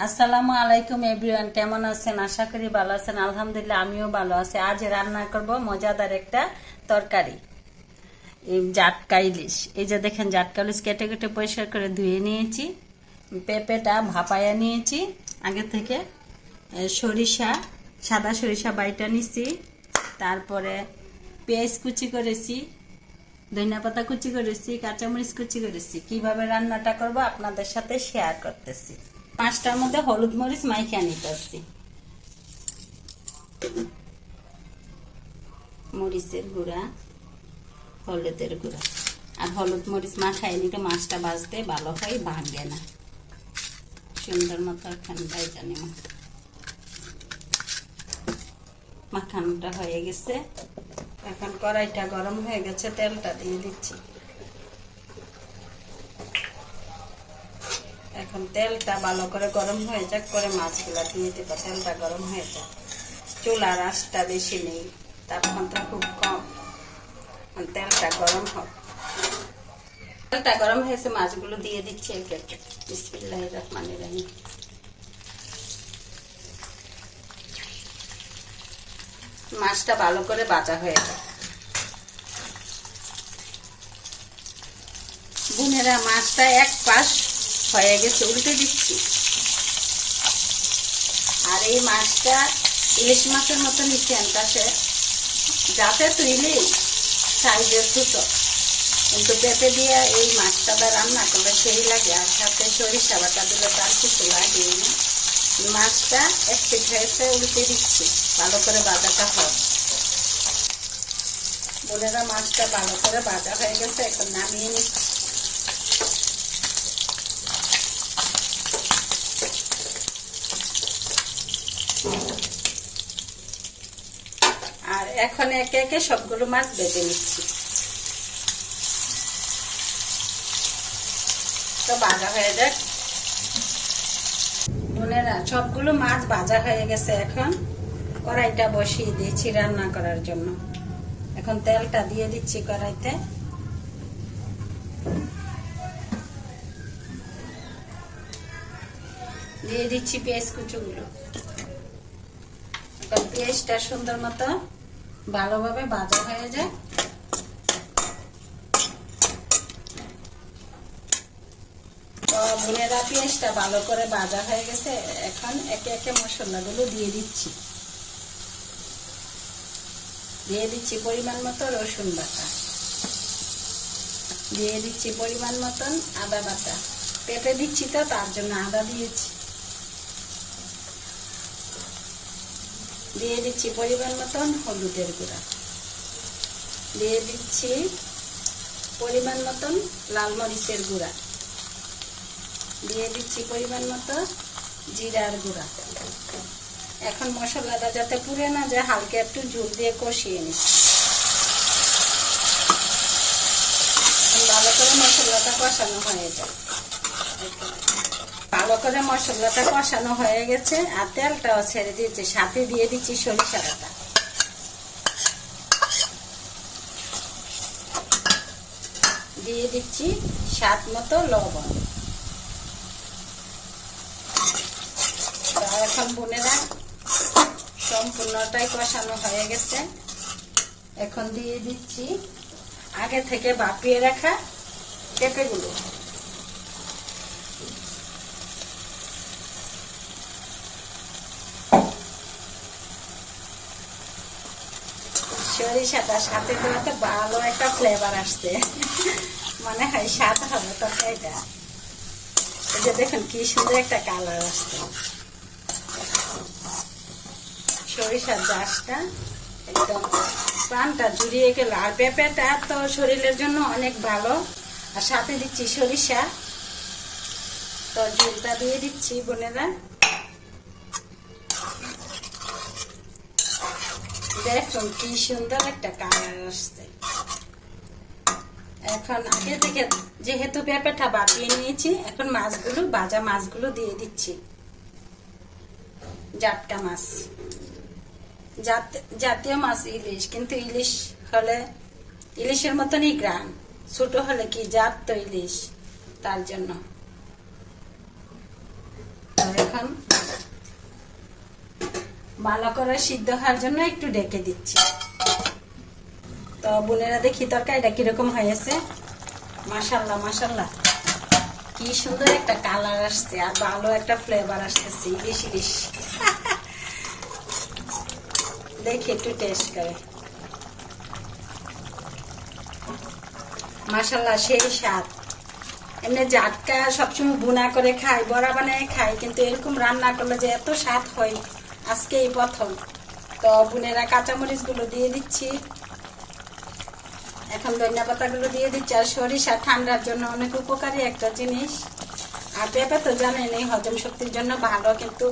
আসসালামু আলাইকুম এভরিওয়ান, কেমন আছেন? আশা করি ভালো আছেন। আলহামদুলিল্লাহ আমিও ভালো আছি। আজ রান্না করব মজাদার একটা তরকারি, এই জাটকা ইলিশ। এই যে দেখেন, জাটকা ইলিশ কেটে কেটে পরিষ্কার করে ধুয়ে নিয়েছি। পেঁপেটা ভাপায়া নিয়েছি আগে থেকে। সরিষা, সাদা সরিষা বাইটা নিছি। তারপরে পেঁয়াজ কুচি করেছি, ধনিয়া পাতা কুচি করেছি, কাঁচামরিচ কুচি করেছি। কিভাবে রান্নাটা করব আপনাদের সাথে শেয়ার করতেছি। মাছটার মধ্যে হলুদ মরিচ মাইখা নিতেছি, মরিচের গুঁড়া, হলুদের গুঁড়া। আর হলুদ মরিচ মাখাই নিলে মাছটা ভাজতে ভালো হয়, ভাঙে না। সুন্দর মতো এখন ভাজা নিব। মাখানোটা হয়ে গেছে, এখন কড়াইটা গরম হয়ে গেছে, তেলটা দিয়ে দিচ্ছি। এখন তেলটা ভালো করে গরম হয়ে যাক, করে মাছগুলা দিয়ে দেব। তেলটা গরম হয়ে যাক, চুলার আঁচটা বেশি নেই, তাপমাত্রা খুব কম। তেলটা গরম হোক। তেলটা গরম হয়েছে, মাছগুলো দিয়ে দিচ্ছি একে একে। বিসমিল্লাহির রহমানির রহিম। মাছটা ভালো করে ভাজা হয়ে যায়। বোনেরা, মাছটা এক পাশ হয়ে গেছে, উল্টে দিচ্ছি। আর এই মাছটা ইলিশ মাছের মতো নিচে আনতেছে, যাতে তো ইলিশ সাইজের ছোট, কিন্তু পেঁপে দিয়ে এই মাছটা রান্না করলে সেই লাগে। আর সাথে সরিষা বাটা দিলে তার কিছু লাগে না। মাছটা এক পিঠ হয়েছে, উল্টে দিচ্ছি, ভালো করে ভাজাটা হয়। বোনেরা, মাছটা ভালো করে ভাজা হয়ে গেছে, এখন নামিয়ে নিচ্ছি। আর এখন একে একে সবগুলো মাছ ভেজে নিচ্ছি। তো ভাজা হয়ে যাক। বোনেরা, সবগুলো মাছ ভাজা হয়ে গেছে। এখন কড়াইটা বসিয়ে দিয়েছি রান্না করার জন্য। এখন তেলটা দিয়ে দিচ্ছি কড়াইতে। দিয়ে দিচ্ছি পেঁয়াজ কুচুগুলো। এখন পেঁয়াজটা সুন্দর মতো ভালোভাবে ভাজা হয়ে যায়। তো বোনেরা, পেঁয়াজটা ভালো করে ভাজা হয়ে গেছে, এখন একে একে মশলাগুলো দিয়ে দিচ্ছি। দিয়ে দিচ্ছি পরিমাণ মতো রসুন বাটা, দিয়ে দিচ্ছি পরিমাণ মতন আদা বাটা। পেঁপে দিচ্ছি তো, তার জন্য আদা দিয়েছি। দিয়ে দিচ্ছি পরিমাণ মতন হলুদের গুঁড়া, দিয়ে দিচ্ছি পরিমাণ মতন লাল মরিচের গুঁড়া, দিয়ে দিচ্ছি পরিমাণ মতো জিরার গুঁড়া। এখন মশলাটা যাতে পুড়ে না যায়, হালকা একটু ঝোল দিয়ে কষিয়ে নিচ্ছি। ভালো করে মশলাটা কষানো হয়ে যায়। ভালো করে মশলাটা কষানো হয়ে গেছে, আর তেলটাও ছেড়ে দিয়েছে। সাথে দিয়ে দিচ্ছি সরিষা বাটা, দিয়ে দিচ্ছি স্বাদ মতো লবণ। এখন বোনেরা, সম্পূর্ণটাই কষানো হয়ে গেছে। এখন দিয়ে দিচ্ছি আগে থেকে ভাপিয়ে রাখা পেঁপেগুলো। সরিষাটা সাথে দেওয়াতে ভালো একটা ফ্লেভার আসছে, মনে হয় স্বাদ হবে তরকারিটা। এই যে দেখুন কি সুন্দর একটা কালার আসছে। সরিষার জাসটা একদম প্রাণটা জুড়িয়ে গেল। আর পেঁপেটা তো শরীরের জন্য অনেক ভালো। আর সাথে দিচ্ছি সরিষা। তো ঝোলটা দিয়ে দিচ্ছি বোনেরা। দেখুন কি সুন্দর একটা কালার আসছে। এখন আগে থেকে যেহেতু পেঁপেটা বাপিয়ে নিয়েছি, এখন মাছগুলো, ভাজা মাছগুলো দিয়ে দিচ্ছি। জাটকা মাছ, জাতীয় মাছ ইলিশ, কিন্তু ইলিশ হলে ইলিশের মতনই গ্রাম, ছোট হলে কি জাত তো ইলিশ, তার জন্য। এখন এখন ভালো করে সিদ্ধ হওয়ার জন্য একটু ঢেকে দিচ্ছি। তো বোনেরা দেখি তরকারিটা কিরকম হয়েছে। মাশাআল্লাহ মাশাআল্লাহ, কি সুন্দর একটা কালার আসছে আর ভালো একটা ফ্লেভার আসতেছে। ইলিশ ইলিশ দেখি একটু টেস্ট করে। মাশাআল্লাহ সেই স্বাদ। এমনি জাটকা সবসময় বুনা করে খাই, বড়া বানায় খাই, কিন্তু এরকম রান্না করলে যে এত স্বাদ হয় আজকে এই প্রথম। তো বোনেরা কাঁচামরিচ গুলো দিয়ে দিচ্ছি, এখন ধনিয়া পাতা গুলো দিয়ে দিচ্ছি। আর সরিষা ঠান্ডার জন্য অনেক উপকারী একটা জিনিস। আর পেঁপে তো জানেনই হজম শক্তির জন্য ভালো, কিন্তু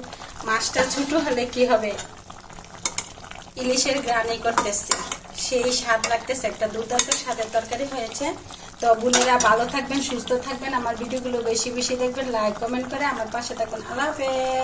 মাছটা ছোট হলে কি হবে, ইলিশের গ্রানি করতেছে, সেই স্বাদ লাগতেছে। একটা দুর্দান্ত স্বাদের তরকারি হয়েছে। তো বোনেরা ভালো থাকবেন, সুস্থ থাকবেন, আমার ভিডিওগুলো বেশি বেশি দেখবেন, লাইক কমেন্ট করে আমার পাশে থাকবেন। আল্লাহ হাফেজ।